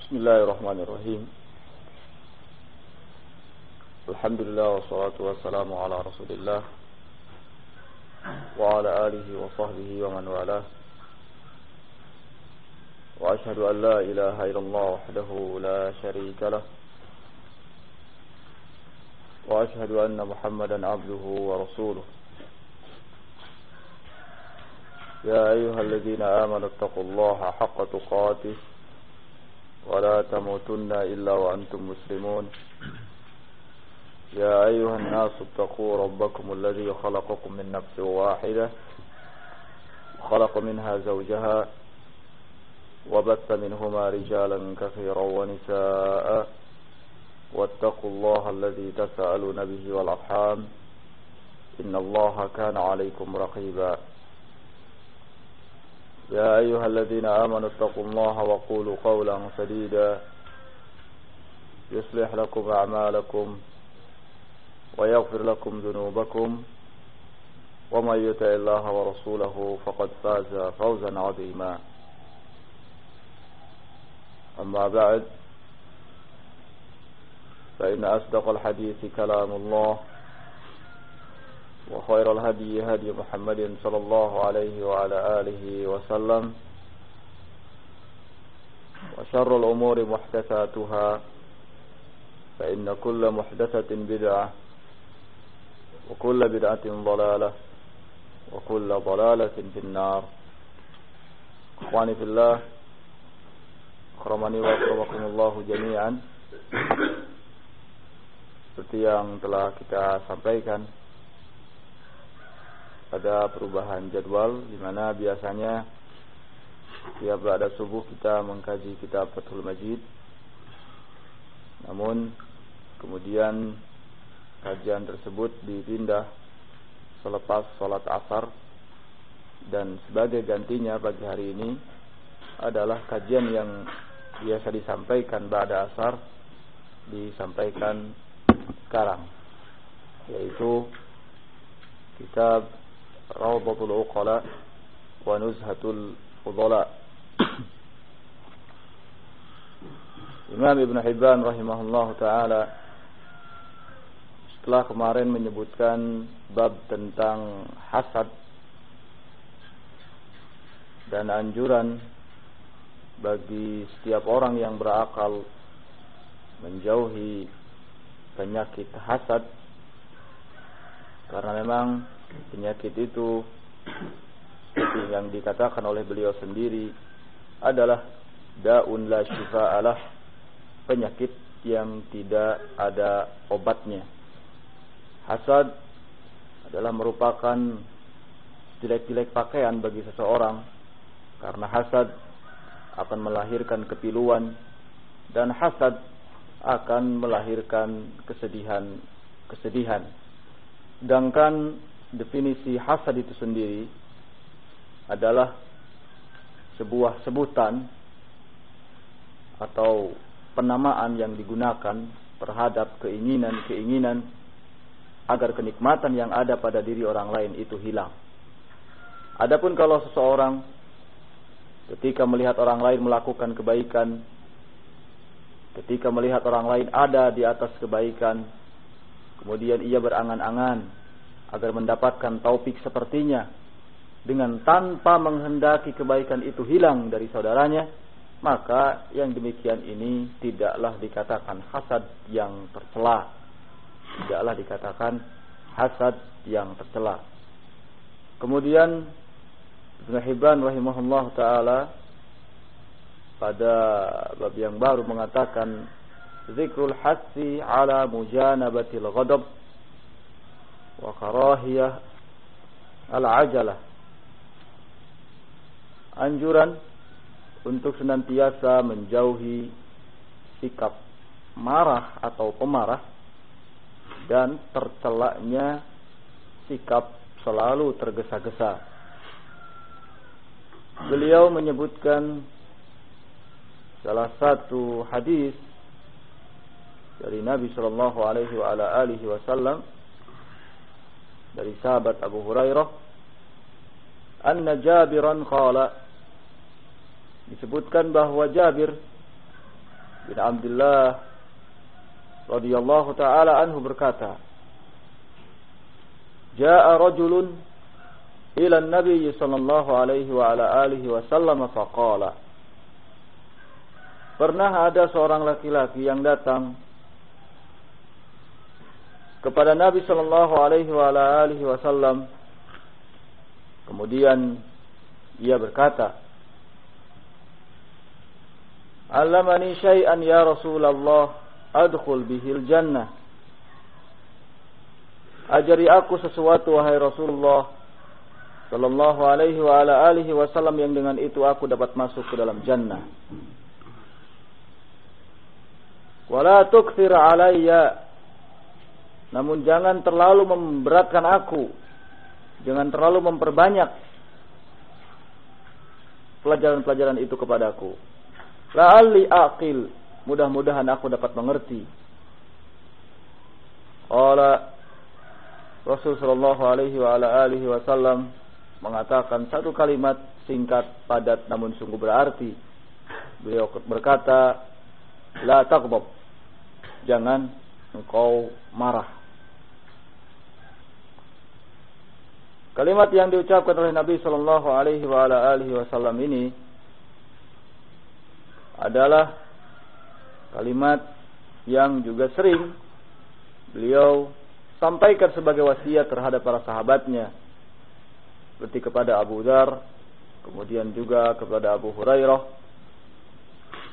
Bismillahirrahmanirrahim. Alhamdulillah wassalatu wassalamu ala Rasulillah wa ala alihi wa sahbihi wa man walah. Wa ashhadu an la ilaha illallah wahdahu la syarika lah. Wa ashhadu anna Muhammadan abduhu wa rasuluh. Ya ayyuhalladzina amanu taqullaha haqqa tuqatih ولا تموتن إلا وأنتم مسلمون يا أيها الناس اتقوا ربكم الذي خلقكم من نفس واحدة وخلق منها زوجها وبث منهما رجالا كثيرا ونساء واتقوا الله الذي تسألون به والأرحام إن الله كان عليكم رقيبا يا أيها الذين آمنوا اتقوا الله وقولوا قولا سديدا يصلح لكم أعمالكم ويغفر لكم ذنوبكم ومن يطع الله ورسوله فقد فاز فوزا عظيما أما بعد فإن أصدق الحديث كلام الله وخير الهدي هدي محمد صلى الله عليه وعلى آله وسلم وشر الأمور محدثاتها فإن كل محدثة بدعة وكل بدعة ضلالة وكل ضلالة في النار. إخواني في الله أكرمني وأكرمكم الله جميعا. Seperti yang telah kita sampaikan, ada perubahan jadwal di mana biasanya tiap ba'da subuh kita mengkaji kitab Fathul Majid. Namun kemudian kajian tersebut dipindah selepas salat Asar, dan sebagai gantinya pagi hari ini adalah kajian yang biasa disampaikan ba'da Asar disampaikan sekarang, yaitu kitab Rawdatul Uqala wa Nuzhatul Fudala. Imam Ibn Hibban rahimahullah ta'ala setelah kemarin menyebutkan bab tentang hasad dan anjuran bagi setiap orang yang berakal menjauhi penyakit hasad, karena memang penyakit itu seperti yang dikatakan oleh beliau sendiri adalah da'un la syifa'alah, penyakit yang tidak ada obatnya. Hasad adalah merupakan jelek-jelek pakaian bagi seseorang, karena hasad akan melahirkan kepiluan dan hasad akan melahirkan kesedihan. Sedangkan definisi hasad itu sendiri adalah sebuah sebutan atau penamaan yang digunakan terhadap keinginan-keinginan agar kenikmatan yang ada pada diri orang lain itu hilang. Adapun kalau seseorang ketika melihat orang lain melakukan kebaikan, ketika melihat orang lain ada di atas kebaikan, kemudian ia berangan-angan agar mendapatkan taufik sepertinya dengan tanpa menghendaki kebaikan itu hilang dari saudaranya, maka yang demikian ini tidaklah dikatakan hasad yang tercela. Tidaklah dikatakan hasad yang tercela. Kemudian Ibn Hibban rahimahullah ta'ala pada bab yang baru mengatakan zikrul hassi ala mujanabatil ghadab wa karahiyah al-ajalah, anjuran untuk senantiasa menjauhi sikap marah atau pemarah dan tercelaknya sikap selalu tergesa-gesa. Beliau menyebutkan salah satu hadis dari Nabi sallallahu alaihi wasallam dari sahabat Abu Hurairah, anna Jabiran qala, disebutkan bahwa Jabir bin Abdullah radhiyallahu taala anhu berkata, "Jaa rajulun ila an-nabiy sallallahu alaihi wa ala alihi wasallam faqala." Pernah ada seorang laki-laki yang datang kepada Nabi sallallahu alaihi wa ala alihi wasallam. Kemudian ia berkata, "Allamani syai'an ya Rasulullah adkhul bihil jannah." Ajari aku sesuatu wahai Rasulullah sallallahu alaihi wa ala alihi wasallam yang dengan itu aku dapat masuk ke dalam jannah. Wala tukthir alayya, namun jangan terlalu memberatkan aku, jangan terlalu memperbanyak pelajaran-pelajaran itu kepadaku. La'alli aqil, mudah-mudahan aku dapat mengerti. Qala Rasul sallallahu alaihi wa ala alihi wasallam mengatakan satu kalimat singkat, padat namun sungguh berarti. Beliau berkata, la taghdab, jangan engkau marah. Kalimat yang diucapkan oleh Nabi sallallahu alaihi wa ala alihi wasallam ini adalah kalimat yang juga sering beliau sampaikan sebagai wasiat terhadap para sahabatnya, seperti kepada Abu Dzar, kemudian juga kepada Abu Hurairah.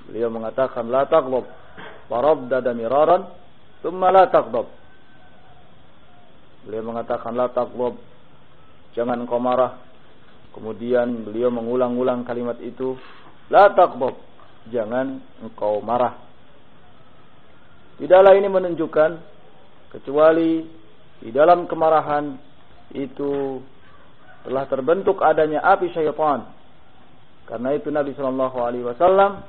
Beliau mengatakan la taghdab, faraddada miraran thumma la taghdab. Beliau mengatakan la taghdab, jangan engkau marah. Kemudian beliau mengulang-ulang kalimat itu, la taghdab, jangan engkau marah. Tidaklah ini menunjukkan kecuali di dalam kemarahan itu telah terbentuk adanya api syaitan. Karena itu Nabi sallallahu alaihi wasallam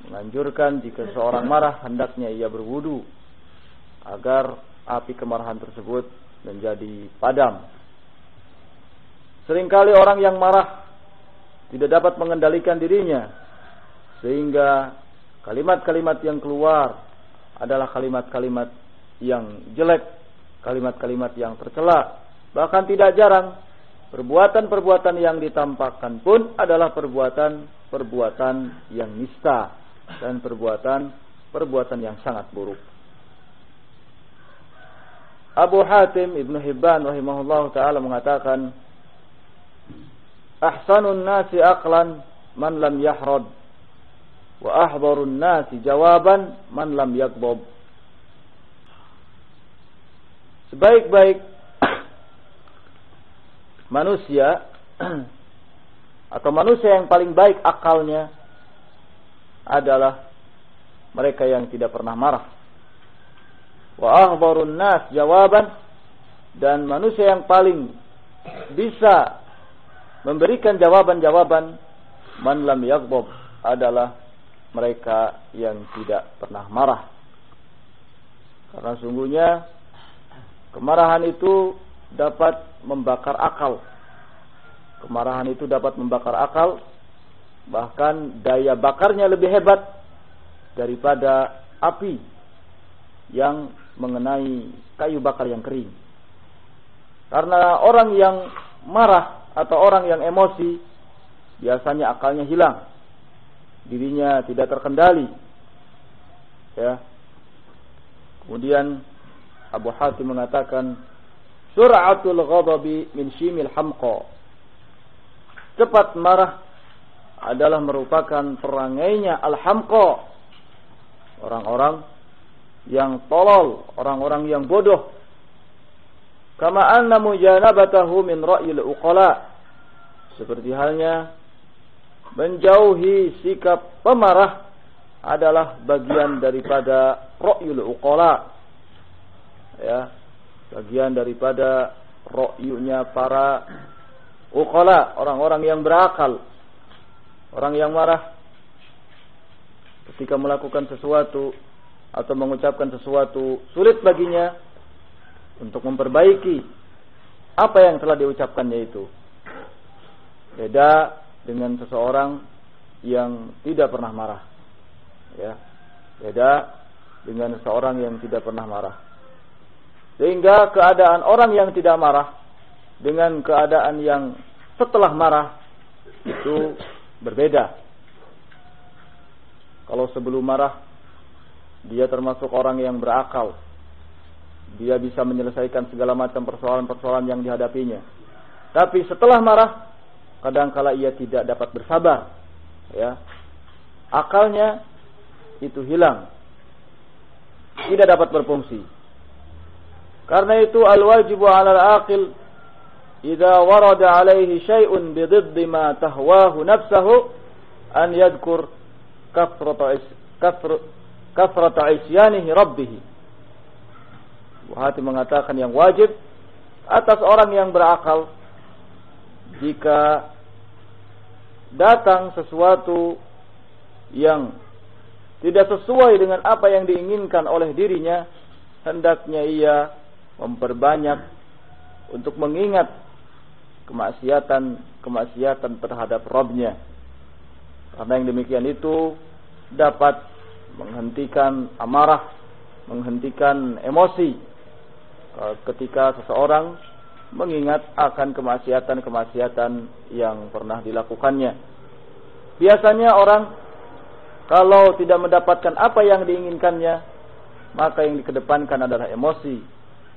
menganjurkan jika seorang marah hendaknya ia berwudu agar api kemarahan tersebut menjadi padam. Seringkali orang yang marah tidak dapat mengendalikan dirinya, sehingga kalimat-kalimat yang keluar adalah kalimat-kalimat yang jelek, kalimat-kalimat yang tercela. Bahkan tidak jarang perbuatan-perbuatan yang ditampakkan pun adalah perbuatan-perbuatan yang nista dan perbuatan yang sangat buruk. Abu Hatim Ibnu Hibban rahimahullahu taala mengatakan, ahsanun nasi aqlan man lam yahrad, wa ahdharun nasi jawaban man lam yaghdab. Sebaik-baik manusia atau manusia yang paling baik akalnya adalah mereka yang tidak pernah marah. Wa ahdharun nas jawaban, dan manusia yang paling bisa memberikan jawaban-jawaban man lam yaghdab adalah mereka yang tidak pernah marah. Karena sungguhnya kemarahan itu dapat membakar akal. Kemarahan itu dapat membakar akal, bahkan daya bakarnya lebih hebat daripada api yang mengenai kayu bakar yang kering. Karena orang yang marah atau orang yang emosi biasanya akalnya hilang, dirinya tidak terkendali. Ya. Kemudian Abu Hatim mengatakan, sur'atul ghadabi min shimil hamqa. Cepat marah adalah merupakan perangainya al-hamqa, orang-orang yang tolol, orang-orang yang bodoh. Kama anna mujanabatahu min ra'yil uqala, seperti halnya menjauhi sikap pemarah adalah bagian daripada ra'yul uqala, ya, bagian daripada ra'yunya para uqala, orang-orang yang berakal. Orang yang marah ketika melakukan sesuatu atau mengucapkan sesuatu sulit baginya untuk memperbaiki apa yang telah diucapkannya itu. Beda dengan seseorang yang tidak pernah marah. Ya. Beda dengan seorang yang tidak pernah marah. Sehingga keadaan orang yang tidak marah dengan keadaan yang setelah marah itu berbeda. Kalau sebelum marah dia termasuk orang yang berakal. Dia bisa menyelesaikan segala macam persoalan-persoalan yang dihadapinya. Tapi setelah marah kadangkala ia tidak dapat bersabar. Ya. Akalnya itu hilang. Tidak dapat berfungsi. Karena itu al-wajibu 'ala al-aqil idza warada 'alaihi syai'un bididdi ma tahwahu nafsuhu an yadhkur kafrata isyanihi rabbih. Bukhari mengatakan yang wajib atas orang yang berakal jika datang sesuatu yang tidak sesuai dengan apa yang diinginkan oleh dirinya, hendaknya ia memperbanyak untuk mengingat kemaksiatan terhadap Rabb-nya. Karena yang demikian itu dapat menghentikan amarah, menghentikan emosi ketika seseorang mengingat akan kemaksiatan yang pernah dilakukannya. Biasanya orang kalau tidak mendapatkan apa yang diinginkannya, maka yang dikedepankan adalah emosi,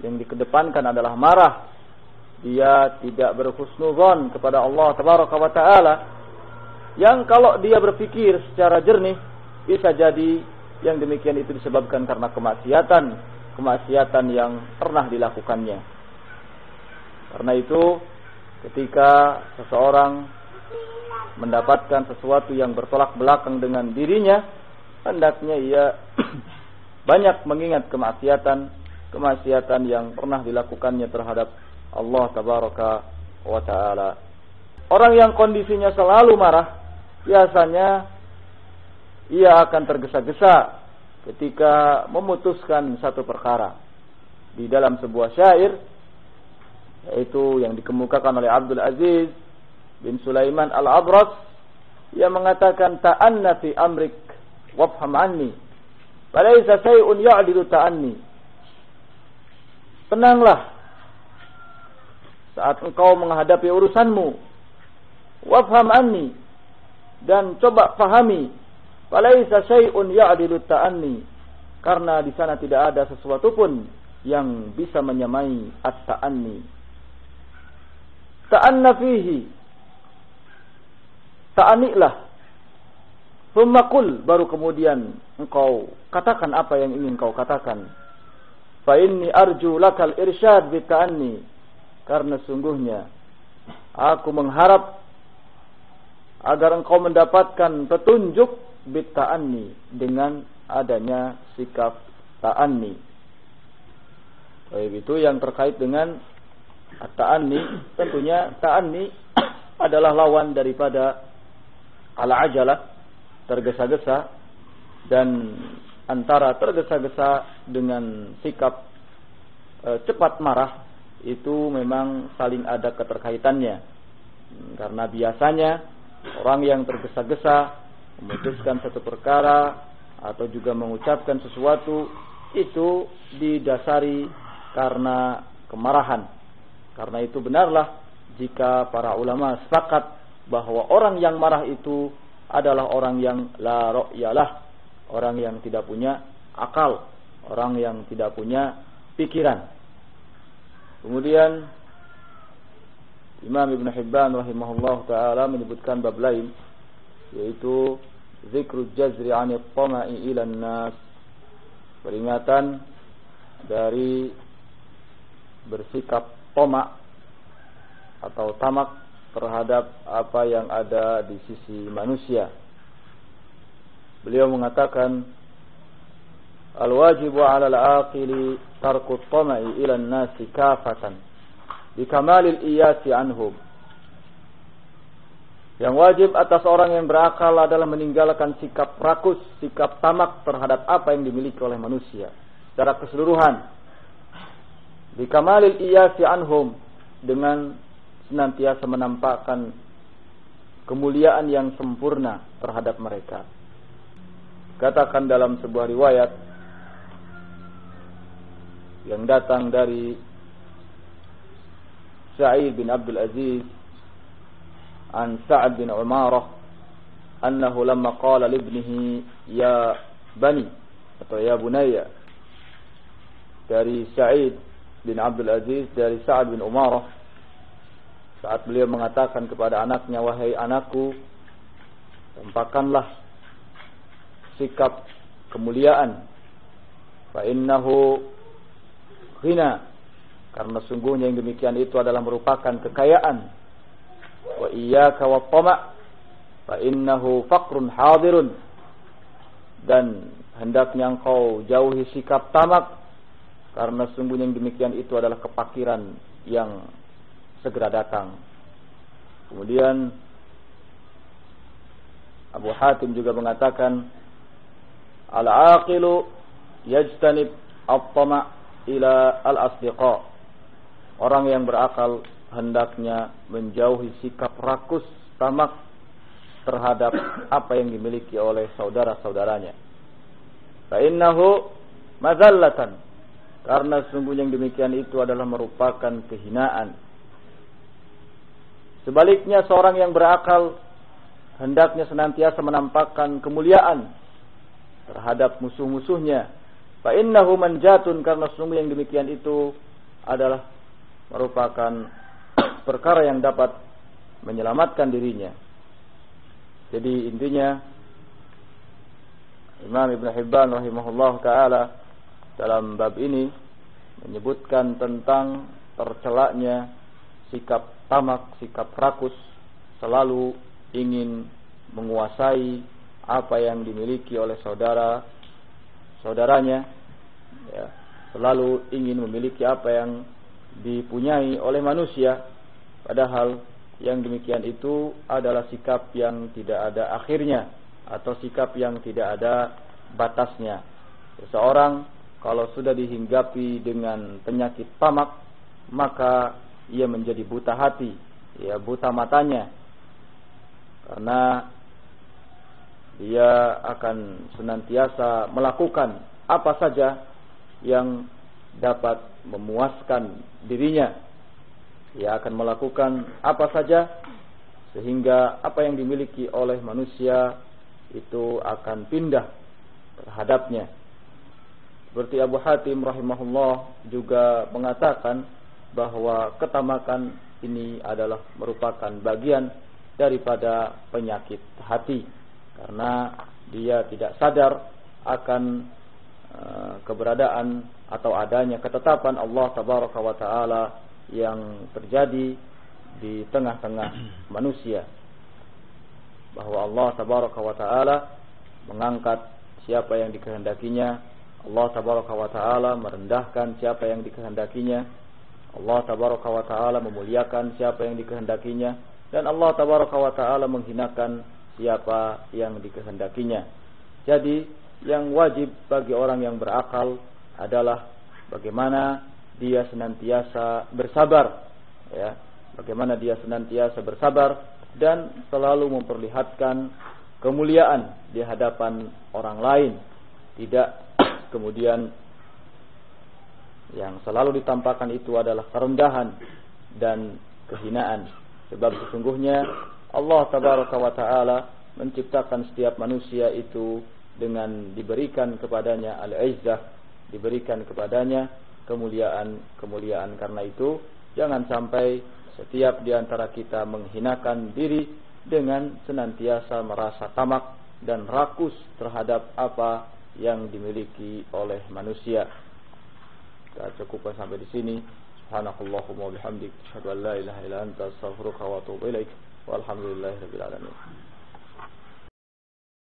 yang dikedepankan adalah marah. Dia tidak berhusnuzon kepada Allah Tabaraka wa Ta'ala, yang kalau dia berpikir secara jernih, bisa jadi yang demikian itu disebabkan karena kemaksiatan yang pernah dilakukannya. Karena itu ketika seseorang mendapatkan sesuatu yang bertolak belakang dengan dirinya, hendaknya ia banyak mengingat kemaksiatan yang pernah dilakukannya terhadap Allah Tabaraka wa Ta'ala. Orang yang kondisinya selalu marah, biasanya ia akan tergesa-gesa ketika memutuskan satu perkara. Di dalam sebuah syair, yaitu yang dikemukakan oleh Abdul Aziz bin Sulaiman Al-Abras, ia mengatakan ta'anna fi amrik wafham anni falaysa shay'un ya'dilu ta'anni. Tenanglah saat engkau menghadapi urusanmu, wafham anni, dan coba pahami, falaysa shay'un ya'dilu ta'anni, karena di sana tidak ada sesuatu pun yang bisa menyamai at-ta'anni. Ta'anna fihi, ta'anilah, thumma qul, baru kemudian engkau katakan apa yang ingin kau katakan. Fa inni arju lakal irsyad bi ta'anni, karena sungguhnya aku mengharap agar engkau mendapatkan petunjuk bi ta'anni, dengan adanya sikap ta'anni. Baik, itu yang terkait dengan at-ta'anni. Tentunya ta'anni adalah lawan daripada al-ajalah, tergesa-gesa, dan antara tergesa-gesa dengan sikap cepat marah itu memang saling ada keterkaitannya. Karena biasanya orang yang tergesa-gesa memutuskan satu perkara atau juga mengucapkan sesuatu itu didasari karena kemarahan. Karena itu benarlah jika para ulama sepakat bahwa orang yang marah itu adalah orang yang la ra'yalah, orang yang tidak punya akal, orang yang tidak punya pikiran. Kemudian Imam Ibn Hibban rahimahullah ta'ala menyebutkan bab lain, yaitu zikrul jazri 'anil tama'i ilan nas, peringatan dari bersikap tamak atau tamak terhadap apa yang ada di sisi manusia. Beliau mengatakan, al-wajibu 'ala al-aqili tarku at-tama'i ila an-nasi kafatan bi kamalil iyasi anhum. Yang wajib atas orang yang berakal adalah meninggalkan sikap rakus, sikap tamak terhadap apa yang dimiliki oleh manusia secara keseluruhan. Bi kamalil iyasi anhum, dengan senantiasa menampakkan kemuliaan yang sempurna terhadap mereka. Katakan dalam sebuah riwayat yang datang dari Sa'id bin Abdul Aziz an Sa'ad bin Umarah annahu lamma qala li ibnihi ya bani atau ya bunayya, dari Sa'id bin Abdul Aziz dari Sa'ad bin Umarah, saat beliau mengatakan kepada anaknya, wahai anakku, tampakkanlah sikap kemuliaan, fa innahu ghina, karena sungguhnya yang demikian itu adalah merupakan kekayaan, wa iyyaka wat tama' fa innahu faqrun hadirun, dan hendaknya engkau jauhi sikap tamak, karena sungguhnya yang demikian itu adalah kepakiran yang segera datang. Kemudian Abu Hatim juga mengatakan, al-aqilu yajtanib at-tama' ila al-asdiqa. Orang yang berakal hendaknya menjauhi sikap rakus, tamak terhadap apa yang dimiliki oleh saudara-saudaranya. Fa innahu mazallatan, karena sungguhnya yang demikian itu adalah merupakan kehinaan. Sebaliknya seorang yang berakal hendaknya senantiasa menampakkan kemuliaan terhadap musuh-musuhnya. Fa innahu manjatun, karena sungguh yang demikian itu adalah merupakan perkara yang dapat menyelamatkan dirinya. Jadi intinya Imam Ibn Hibban rahimahullah ta'ala dalam bab ini menyebutkan tentang tercelaknya sikap tamak, sikap rakus, selalu ingin menguasai apa yang dimiliki oleh saudaranya, ya, selalu ingin memiliki apa yang dipunyai oleh manusia, padahal yang demikian itu adalah sikap yang tidak ada akhirnya atau sikap yang tidak ada batasnya. Seseorang kalau sudah dihinggapi dengan penyakit tamak, maka ia menjadi buta hati, ya, buta matanya, karena dia akan senantiasa melakukan apa saja yang dapat memuaskan dirinya. Ia akan melakukan apa saja sehingga apa yang dimiliki oleh manusia itu akan pindah terhadapnya. Seperti Abu Hatim rahimahullah juga mengatakan bahwa ketamakan ini adalah merupakan bagian daripada penyakit hati, karena dia tidak sadar akan keberadaan atau adanya ketetapan Allah tabaraka wa taala yang terjadi di tengah-tengah manusia, bahwa Allah tabaraka wa taala mengangkat siapa yang dikehendakinya, Allah tabaraka wa taala merendahkan siapa yang dikehendakinya, Allah tabaraka wa taala memuliakan siapa yang dikehendakinya, dan Allah tabaraka wa taala menghinakan siapa yang dikehendakinya. Jadi yang wajib bagi orang yang berakal adalah bagaimana dia senantiasa bersabar, ya, bagaimana dia senantiasa bersabar dan selalu memperlihatkan kemuliaan di hadapan orang lain, tidak kemudian yang selalu ditampakkan itu adalah kerendahan dan kehinaan. Sebab sesungguhnya Allah tabaraka wa taala menciptakan setiap manusia itu dengan diberikan kepadanya al-izzah, diberikan kepadanya kemuliaan. Karena itu jangan sampai setiap di antara kita menghinakan diri dengan senantiasa merasa tamak dan rakus terhadap apa yang dimiliki oleh manusia. Kita cukupkan sampai di sini. Subhanakallahumma wa bihamdik, asyhadu an la ilaha illa anta, astaghfiruka wa atubu ilaik. Walhamdulillahirabbil alamin.